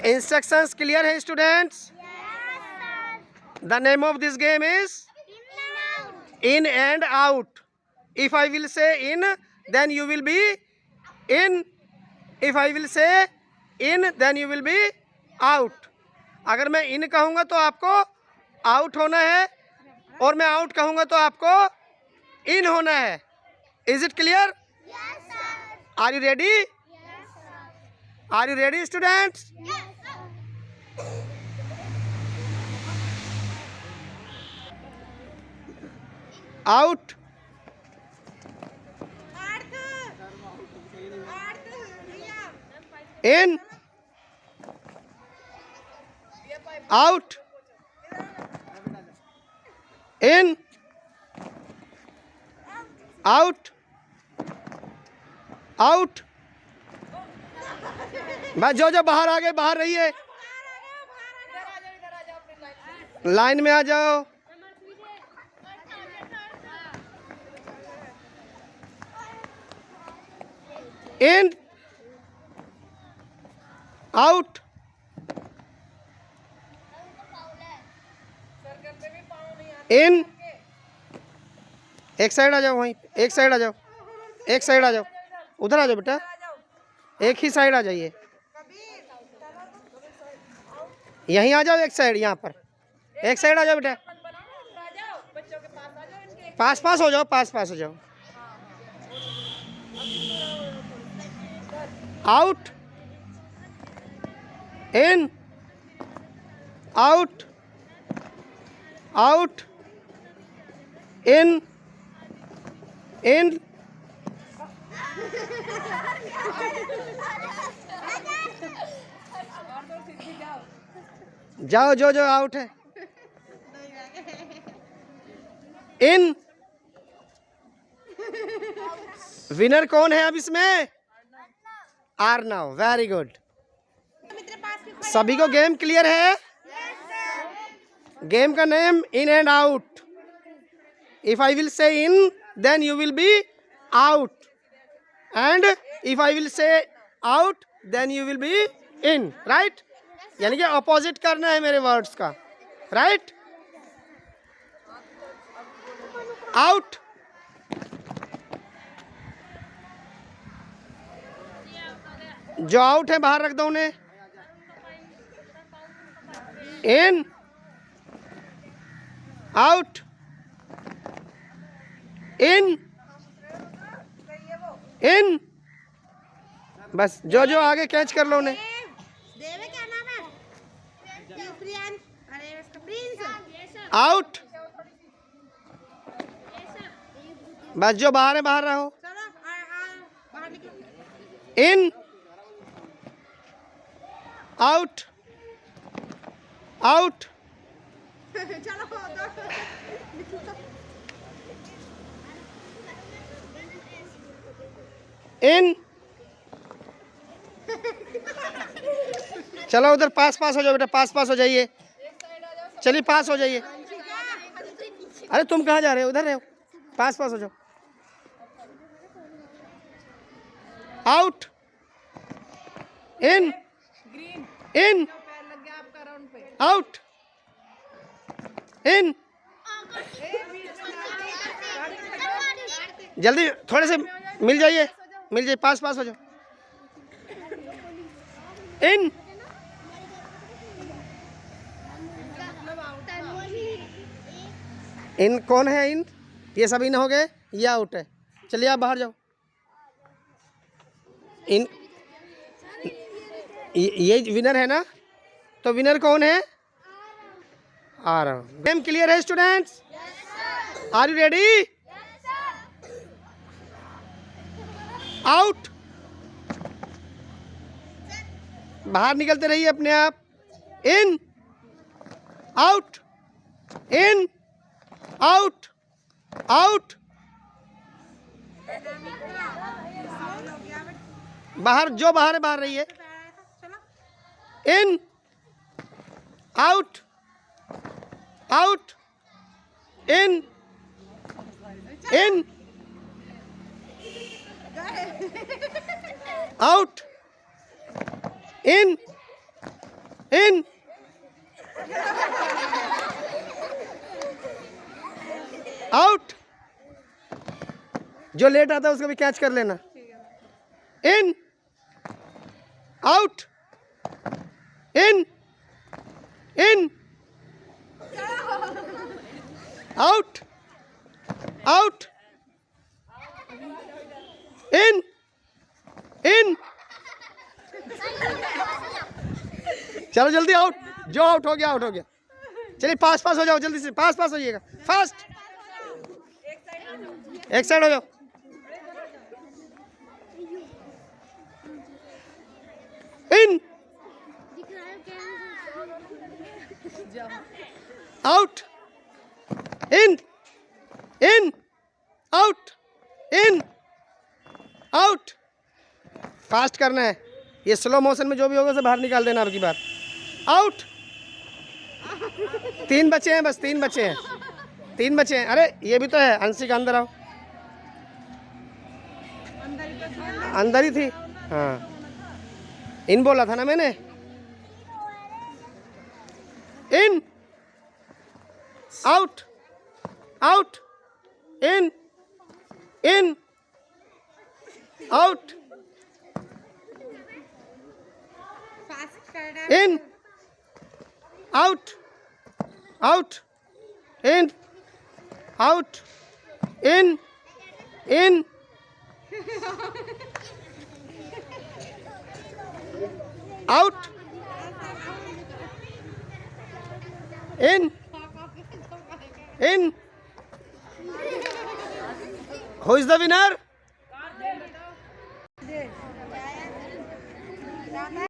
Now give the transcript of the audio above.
Instructions clear है students? The name of this game is in and out. If I will say in, then you will be in. If I will say in, then you will be out. अगर मैं in कहूँगा तो आपको out होना है, और मैं out कहूँगा तो आपको in होना है. Is it clear? Yes, sir. Are you ready? Yes, sir. Are you ready, students? Yes, sir. Out. In. Out. In. Out. Out. बस जो बाहर आ गए बाहर रहिए, लाइन में आ जाओ. In. Out. In. एक साइड आ जाओ, वहीं एक साइड आ जाओ, एक साइड आ जाओ, उधर आ जाओ बेटा, एक ही साइड आ जाइए, यहीं आ जाओ, एक साइड, यहाँ पर एक साइड आ जाओ बेटा, पास पास हो जाओ, पास पास हो जाओ. Out. In. Out. Out. In. इन. जाओ जो आउट है. इन. विनर कौन है अब इसमें? आर्नव. Very good. सभी को गेम क्लियर है? गेम का name in and out. If I will say in, then you will be out, and if I will say out, then you will be in. Right? यानी कि opposite करना है मेरे words का. Right? Out. जो out है बाहर रख दो उन्हें. इन. आउट. इन. इन. बस जो आगे कैच कर लो उन्हें. देवे क्या नाम है? प्रियांश. अरे इसका प्रिंस. आउट. बस जो बाहर है बाहर रहो. चलो बाहर निकलो. इन. आउट. आउट. चलो इन. चलो उधर पास पास हो जाओ बेटा, पास पास हो जाइए. चलिए पास हो जाइए. अरे तुम कहाँ जा रहे हो? उधर रहो, पास पास हो जाओ. आउट. इन. इन. आउट. इन. जल्दी थोड़े से मिल जाइए, मिल जाइए, पास पास हो जाओ. इन. इन कौन है? इन. ये सब इन हो गए, ये आउट है. चलिए आप बाहर जाओ. इन. ये विनर है ना? तो विनर कौन है? आ रहा हूँ. गेम क्लियर है students? Are you ready? Out. बाहर निकलते रहिए अपने आप. In. Out. In. Out. Out. बाहर जो बाहर है बाहर रहिए. In. Out. Out. In. In. Out. In. In, out. जो लेट आता है उसको भी कैच कर लेना। In, out, in, in, out, out, in, in. चलो जल्दी आउट। जो आउट हो गया आउट हो गया। चलिए पास पास हो जाओ, जल्दी से पास पास होइएगा, फास्ट। एक साइड हो जाओ। इन, out, in, in, out, in, out. Fast करना है। ये स्लो मोशन में जो भी होगा उसे बाहर निकाल देना। अब की बार आउट। 3 बचे हैं, बस 3 बचे हैं, 3 बचे हैं। अरे ये भी तो है। अंशिका अंदर आओ। अंदर ही थी। हाँ, इन बोला था ना मैंने। In, out, out, in, in, out, fast करना। In, out, out, in, out, in, in, out, in, in. Who is the winner?